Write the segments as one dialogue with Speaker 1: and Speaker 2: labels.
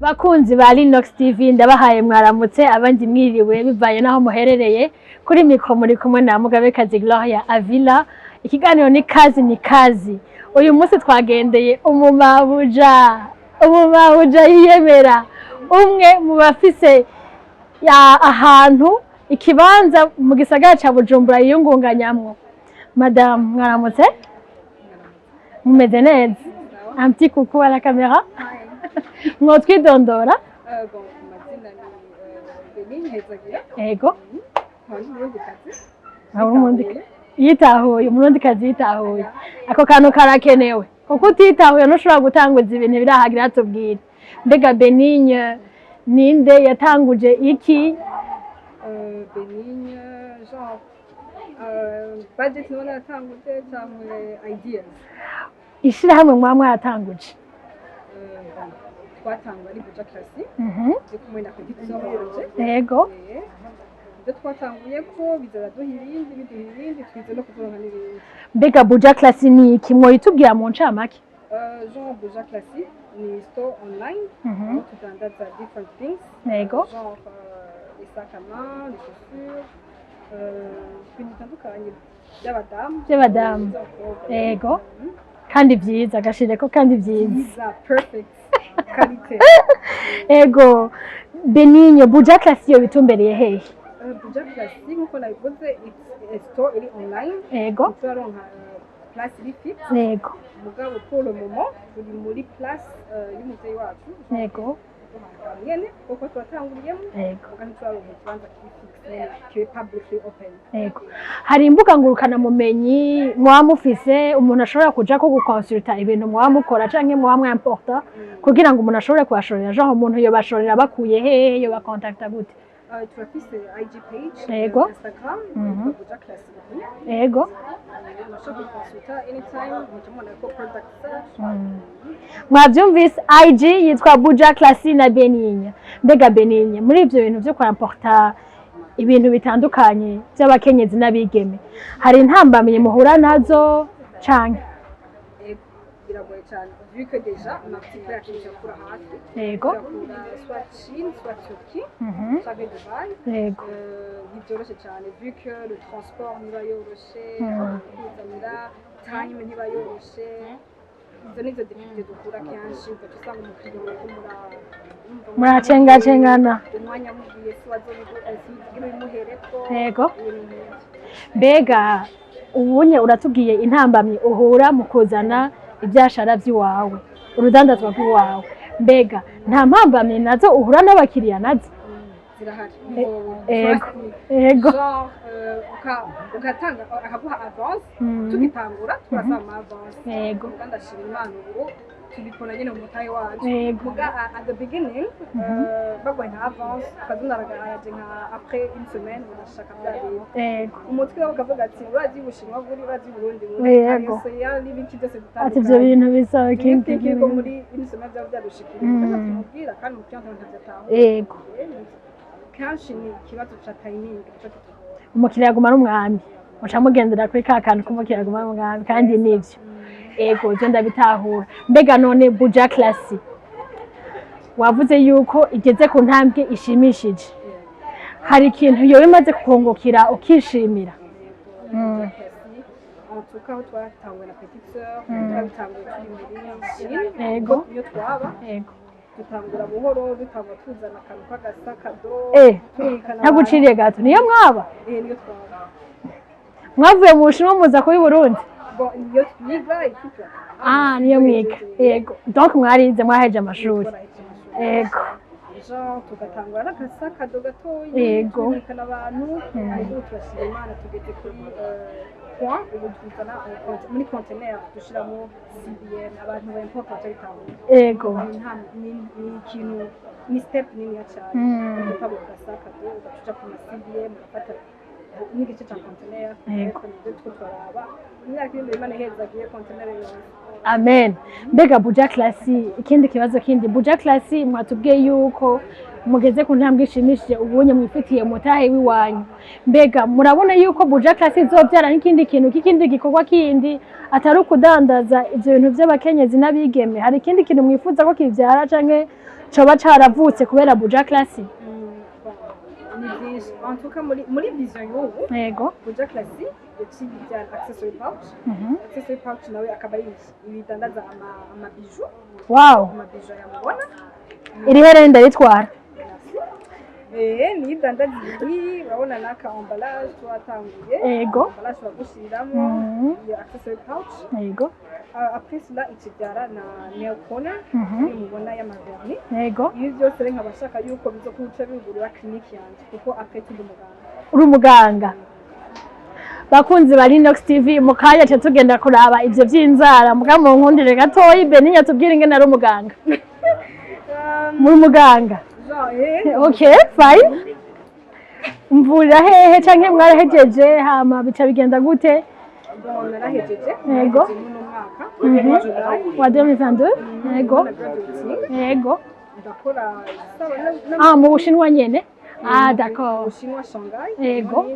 Speaker 1: Bakunzi ba Linux TV ndabahaye mwaramutse abandi mwiriwe bivanye naho muherereye kuri mikro muri kumwe na Mugabekazi Gloria Avila. Ikiganiro ni kazi. Uyu munsi twagendeye umumabuja yiyemera, umwe mu bafise ahantu ikibanza mu gisagara ca Bujumbura yiyungunganyamwo. Madame mwaramutse? Mumeze neza? Un petit coucou à la caméra. Mwotwidondora? Ego. Umurundikazi yitahuye. Ako kantu karakenewe. Kuko utitahuye ntushobora gutanguza ibintu birahagira atubwira. Mbega Benigne ninde yatanguje iki?
Speaker 2: Benigne genre budget none yatanguje cyangwa ideas.
Speaker 1: Ishirahamwe mwatanguje.
Speaker 2: Twatangwa ari Buja Classy kumwe na Petition yanje.
Speaker 1: Yego.
Speaker 2: Ibyo twatanguye ko bizaraduha ibindi twize no kuzoronka n'ibindi.
Speaker 1: Mbega Buja Classy ni iki mwoyitubwira mu ncamake?
Speaker 2: Genre Buja Classy ni store online aho tudandaza different things.
Speaker 1: Yego.
Speaker 2: Genre les sacs à main, les chaussures, ibintu bitandukanye by'abadamu.
Speaker 1: Yego. Kandi byiza gashireko kandi byiza.
Speaker 2: Perfect. Qualité.
Speaker 1: Ego. Benigne Buja Classy yo bitumbereye hehe?
Speaker 2: Buja Classy nkuko nabivuze it's store iri online.
Speaker 1: Ego.
Speaker 2: Turaronka place iri fixe.
Speaker 1: Yego.
Speaker 2: Mugabo pour le moment turi muri place y'umuzeyi wacu.
Speaker 1: Yego.
Speaker 2: Nyene uko twatanguriyemo.
Speaker 1: Yego.
Speaker 2: Kandi turaronka ikibanza kiri fixe qui est publicly open.
Speaker 1: Yego. Hari imbuga ngurukana mumenyi mwamufise umuntu ashobora kuja ko gukonsulta ibintu mwamukora canke mwamwimporta kugira ngo umuntu ashobore kubashorera genre umuntu yo bashorera bakuye hehe yo bakontakta gute?
Speaker 2: Turafise IG page,
Speaker 1: Yego.
Speaker 2: Instagram, Buja Classy.
Speaker 1: Yego.
Speaker 2: Nashobora kukonsulta anytime mutamona ko product search.
Speaker 1: Mwavyumvise IG yitwa Buja Classy na Benigne. Mbega Benigne muri ivyo bintu byo kwimporta ibintu bitandukanye by'abakenyezi n'abigeme hari intambamye muhura nazo canke?
Speaker 2: Biragoye cyane vu que déjà amakipe yacu yakura hasi.
Speaker 1: Yego.
Speaker 2: Soit Chine, soit Turquie, soit Dubai.
Speaker 1: Yego.
Speaker 2: Ntibyoroshye cyane vu que le transport niba yoroshe, kuzanira time niba yoroshe. Izo nizo difficulté dukura kenshi ugasanga umukiriya
Speaker 1: muracengacengana
Speaker 2: umwanya mugiye siwazobigira bimuhereko.
Speaker 1: Yego. Mbega ubunye uratubwiye intambamye uhura mu kuzana ibyashara by'iwawe urudandazwa rw'iwawe, mbega nta mpambamye nazo uhura n'abakiriya nazo?
Speaker 2: Zirahari.
Speaker 1: Yego.
Speaker 2: Ugatanga akaguha avance tugitangura twasama avance.
Speaker 1: Yego.
Speaker 2: Ndashira Imana ubu tubikora nyine mu mutayi wacu.
Speaker 1: Yego.
Speaker 2: At the beginning bagwaye nka avance kazunaragaje nka après une semaine urashaka byari.
Speaker 1: Yego.
Speaker 2: Umutwe wawe ukavuga ati urazi Bushinwa buri urazi Burundi
Speaker 1: Yego.
Speaker 2: n'ibiki byose bitandukanye.
Speaker 1: Ati ibyo bintu bisaba
Speaker 2: kingi ko muri une semaine byadushikira. Tumubwira kandi mu cyangwa ntazataho.
Speaker 1: Yego.
Speaker 2: Kanshi ni ikibazo cha timing.
Speaker 1: Umukiriya aguma n'umwami muca mugendera kuri ka kantu k'umukiriya aguma n'umwami kandi nivyo. Ego je ndabitahura. Mbega none Buja Classy wavuze yuko igeze ku ntambwe ishimishije, hari ikintu yo bimaze kukungukira ukishimira?
Speaker 2: Tukaho twatangwe na Petition, twatangwe turi muri Chine.
Speaker 1: Yego.
Speaker 2: Iyo twaba.
Speaker 1: Yego.
Speaker 2: Dutangura buhoro dutangwa tuzana akantu k'agasakado.
Speaker 1: Ntaguciriye gato niyo mwaba?
Speaker 2: Niyo twaba.
Speaker 1: Mwavuye mu Bushinwa muza kuri Burundi?
Speaker 2: Niyo twiga ikipe.
Speaker 1: Niyo mwiga. Yego. Donc mwarize mwaheje amashuri. Yego.
Speaker 2: Jean tugatangura n'agasakado gatoyi.
Speaker 1: Yego.
Speaker 2: Tukana abantu ubu turashira Imana tugeze kuri point ubu twizana muri container dushiramo CBN abantu b'importa cyangwa.
Speaker 1: Yego.
Speaker 2: Ni ikintu ni step nini cyane. Tukaba gasakado ugacuca ku CBN ugafata n'igice cya conteneur
Speaker 1: Yego.
Speaker 2: nibyo twaraba imyaka iri imbere Imana ihezagiye conteneur yose.
Speaker 1: Amen. Mbega Buja Classy, ikindi kibazo kindi, Buja Classy mwatubwiye yuko mugeze ku ntambwe ishimishije ubunye mwifitiye mutahe w'iwanyu. Mbega murabona yuko Buja Classy izobyara n'ikindi kintu k'ikindi gikorwa kindi atari ukudandaza ivyo bintu by'abakenyezi n'abigeme? Hari ikindi kintu mwifuza ko kivyara canke coba caravutse kubera Buja Classy?
Speaker 2: Ni byinshi en tout cas muri vision y'ubu
Speaker 1: Yego.
Speaker 2: Buja Classy yaciye ibyara accessory pouch. Accessory pouch nawe akaba ari ibidandaza amabiju
Speaker 1: Wow.
Speaker 2: amabiju yamubona
Speaker 1: Iri here ndaritwara.
Speaker 2: ni idandaza ibiri urabona n'aka emballage twatanguye
Speaker 1: Yego.
Speaker 2: emballage bagushiriramo iyo accessory pouch.
Speaker 1: Yego.
Speaker 2: Après cela ikibyara na nail corner mubona y'amaverni.
Speaker 1: Yego.
Speaker 2: Ibi byose rero nkabashaka yuko bizo kuca bigurira clinic yanjye kuko après turi muganga.
Speaker 1: Uri umuganga. Bakunzi ba Linox TV mu kanya cyo tugenda kuraba ivyo vy'inzara muga mu nkundire gatoyi Beninya tubwire ingene ari umuganga. Muri muganga. Okay, fine. Mvurira hehe canke mwarahejeje hama bica bigenda gute?
Speaker 2: Narahejeje.
Speaker 1: Yego. Wa 2022? Yego. Yego.
Speaker 2: Ndakora
Speaker 1: Mu Bushinwa nyene? D'accord.
Speaker 2: Bushinwa Shanghai.
Speaker 1: Yego.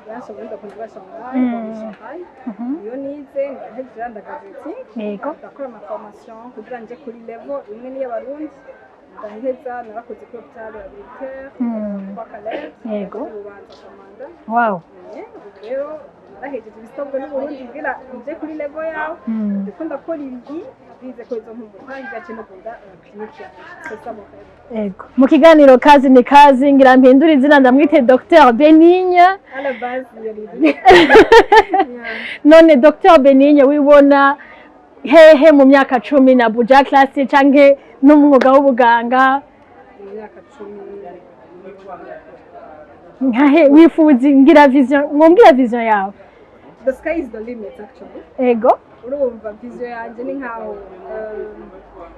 Speaker 2: Yasohoye ndakora Shanghai. Iyo nize ndahejeje ndagazetting.
Speaker 1: Yego.
Speaker 2: Ndakora ama formation kugira nje kuri level imwe n'iy'abarundi. Ndaheza narakoze kuri hospital ya Militaire. Kwa Calais.
Speaker 1: Yego.
Speaker 2: Ubanza komanda.
Speaker 1: Wow.
Speaker 2: Rero narahejeje ibisabwa n'Uburundi kugira nje kuri level yawe. Ndiko ndakora ibi bize ko izo mpumu kandi gace no kunda clinic yanjye.
Speaker 1: Yego. Mu kiganiro kazi ni kazi ngira mpindura izina ndamwite Dr Beninya.
Speaker 2: À la base yari.
Speaker 1: None Dr Beninya wibona hehe mu myaka 10 na Buja Classy canke n'umwuga w'ubuganga?
Speaker 2: Imyaka 10.
Speaker 1: Nkahe wifuza ngira vision, ngombwira vision yawe.
Speaker 2: The sky is the limit actually.
Speaker 1: Ego.
Speaker 2: Urumva vision yanjye ni nkaho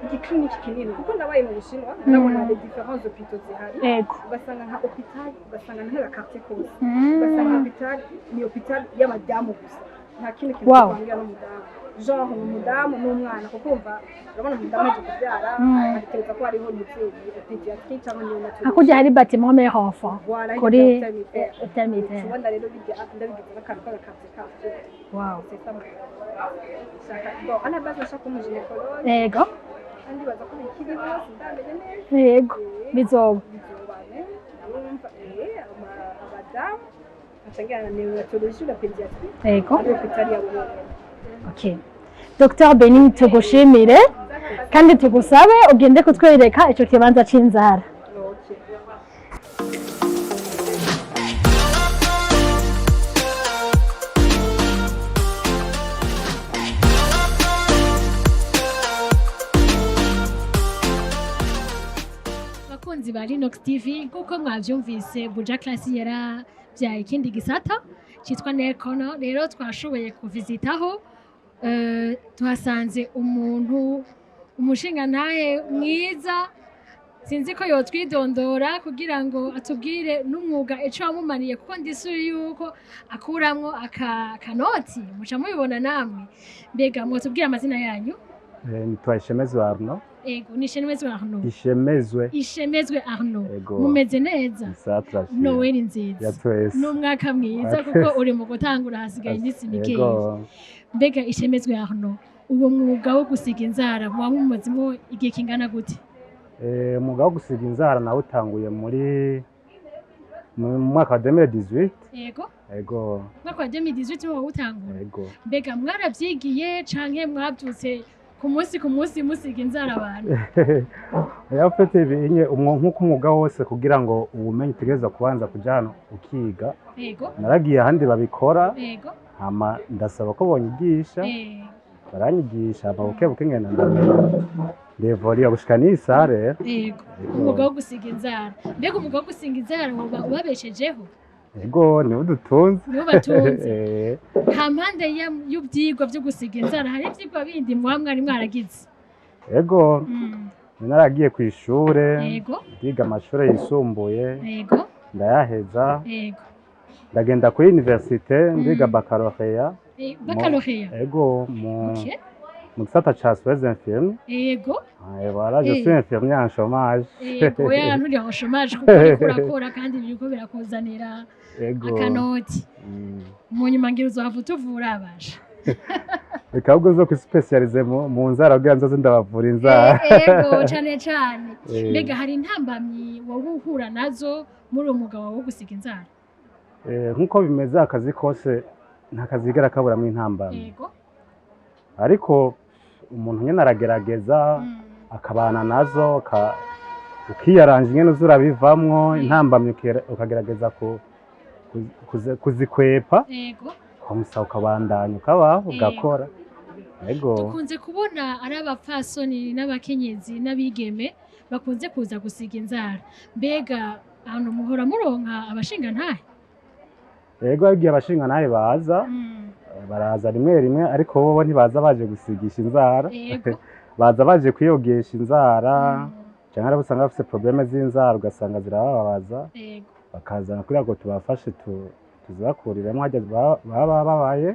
Speaker 2: igiclinic kinini kuko ndabaye mu Bushinwa ndabona les différents hôpitaux zihari.
Speaker 1: Ego.
Speaker 2: Ugasanga nka hôpital ugasanga nka quartier kose. Ugasanga hôpital ni hôpital y'abadamu gusa. Nta kindi kintu kwangira n'umudamu. Genre umudamu n'umwana kuko umva urabona umudamu aje kubyara atekereza ko hariho umubyeyi pediatrie cyangwa neonatologie.
Speaker 1: Hakujya hari bâtiment mère enfant. Kuri termite.
Speaker 2: Ubona rero bijya ndabigize n'akantu k'agakatsi kacu.
Speaker 1: Wow.
Speaker 2: C'est ça. Bon, à la base nashaka umuginekologe.
Speaker 1: Ego.
Speaker 2: Kandi baza ko bikiri hose ndameze neza.
Speaker 1: Yego. Bizoba.
Speaker 2: Urumva abadamu acangana na neonatologie na pediatrie.
Speaker 1: Ego.
Speaker 2: Ari hôpital ya Burundi.
Speaker 1: Okay. Dr Beninya tugushimire kandi tugusabe ugende kutwereka ico kibanza c'inzara. Bakunzi ba Linox TV kuko mwavyumvise Buja Classy yara bya ikindi gisata citwa Nail Corner, rero twashoboye kuvizitaho tuhasanze umuntu umushinga nahe mwiza sinzi ko yotwidondora kugira ngo atubwire n'umwuga eco wamumaniye kuko ndisuye yuko akuramwo akanoti muca mubibona namwe. Mbega mwotubwira amazina yanyu?
Speaker 3: Nitwa Ishemezwe Arnaud.
Speaker 1: Ego, ni Ishemezwe Arnaud.
Speaker 3: Ishemezwe
Speaker 1: Arnaud. Mumeze neza? Noel nziza.
Speaker 3: Yatwese.
Speaker 1: N'umwaka mwiza kuko uri mu gutangura hasigaye iminsi mikeya. Mbega Ishemezwe Arnaud, uwo mwuga wo gusiga inzara wamumazemo igihe kingana gute?
Speaker 3: Umwuga wo gusiga inzara nawe utanguye mu mwaka wa 2018.
Speaker 1: Yego.
Speaker 3: Yego.
Speaker 1: Mwaka wa 2018 wo utangura.
Speaker 3: Yego.
Speaker 1: Mbega mwaravyigiye canke mwavyutse ku munsi musiga inzara abantu?
Speaker 3: Yafite ibinye nkuko umwuga wose kugira ngo ubumenyi utegereza kubanza kujana ukiga.
Speaker 1: Yego.
Speaker 3: Naragiye ahandi babikora.
Speaker 1: Yego.
Speaker 3: Hama ndasaba ko bonyigisha. Baranyigisha buke ngenda ndamenya. Ndevoriya gushika n'isare.
Speaker 1: Yego. Umwuga wo gusiga inzara. Mbega umwuga wo gusiga inzara ubabeshejeho?
Speaker 3: Yego, ni udutunze.
Speaker 1: Ni ubatunze. Hampande y'ubyigwa byo gusiga inzara hari ivyigwa bindi mwari mwaragize?
Speaker 3: Yego. Naragiye ku ishure.
Speaker 1: Yego.
Speaker 3: Ndiga amashuri yisumbuye.
Speaker 1: Yego.
Speaker 3: Ndayaheza.
Speaker 1: Yego.
Speaker 3: ndagenda kuri universite ndiga baccalauréat
Speaker 1: baccalauréat
Speaker 3: ego mu gisata ca soins infirmiers
Speaker 1: yego
Speaker 3: voilà je suis infirmier en chômage
Speaker 1: yego oya nturi en chômage kuko uriko urakora kandi biriko birakuzanira akanoti mu nyuma ngira uzohava utuvura abasha
Speaker 3: reka ahubwo zo kwisispecialize mu nzara kugira nzoze ndabavura inzara
Speaker 1: yego cane cane mbega hari intambamyi wowe uhura nazo muri uwo mugabo wo gusiga inzara
Speaker 3: nk'uko bimeze akazi kose nta kazi kigera kaburamwo intambamyi
Speaker 1: yego
Speaker 3: ariko umuntu nyene aragerageza akabana nazo ukiyaranja ingene uza urabivamwo intambamyi ukagerageza kuzikwepa
Speaker 1: yego
Speaker 3: ukamusa ukabandanya ukabaho ugakora yego
Speaker 1: dukunze kubona ari abapfasoni n'abakenyezi n'abigeme bakunze kuza gusiga inzara mbega ahantu muhora muronka abashinga ntahe
Speaker 3: yego igihe abashinga ntahe baza baraza rimwe rimwe ariko bo ntibaza baje gusigisha inzara baza baje kwiyogesha inzara cyangwa usanga bafite probleme z'inzara ugasanga zirababaza bakazana kugira ngo tubafashe tuzibakuriremo hajya baba babaye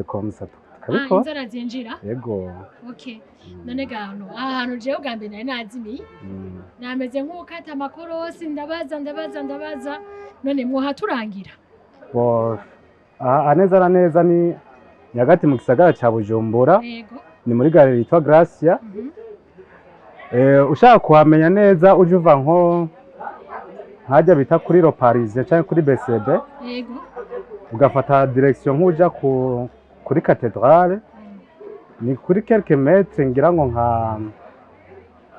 Speaker 3: komisa tukabikora
Speaker 1: inzara zinjira
Speaker 3: yego
Speaker 1: okay none gano aha hantu jewe bwa mbere nari nazimiye nameze nk'ukata amakorosi ndabaza none muhaturangira
Speaker 3: neza na neza ni hagati mu gisagara cya Bujumbura ni muri gare yitwa Gracia ushaka kuhamenya neza uje uva nko hajya bita kuri Le Parisien cyangwa kuri BCB ugafata direction nk'uja kuri cathédrale ni kuri quelques mètres ngira ngo nka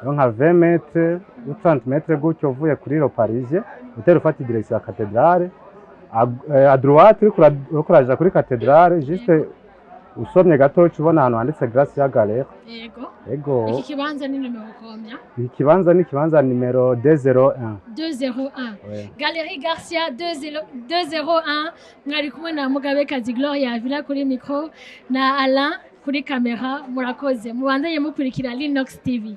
Speaker 3: 20 mètres ou 30 mètres gutyo uvuye kuri Le Parisien utera ufata direction ya cathédrale à droite uriko uraja kuri cathédrale juste usomye gato ubona ahantu handitse Gracia Galère
Speaker 1: yego iki kibanza ni numero komya
Speaker 3: iki kibanza ni kibanza numero 201
Speaker 1: Galerie Garcia 201 mwari kumwe na Mugabekazi Gloria Avila kuri micro na Alain kuri kamera murakoze mubandanye mukurikira Linux TV.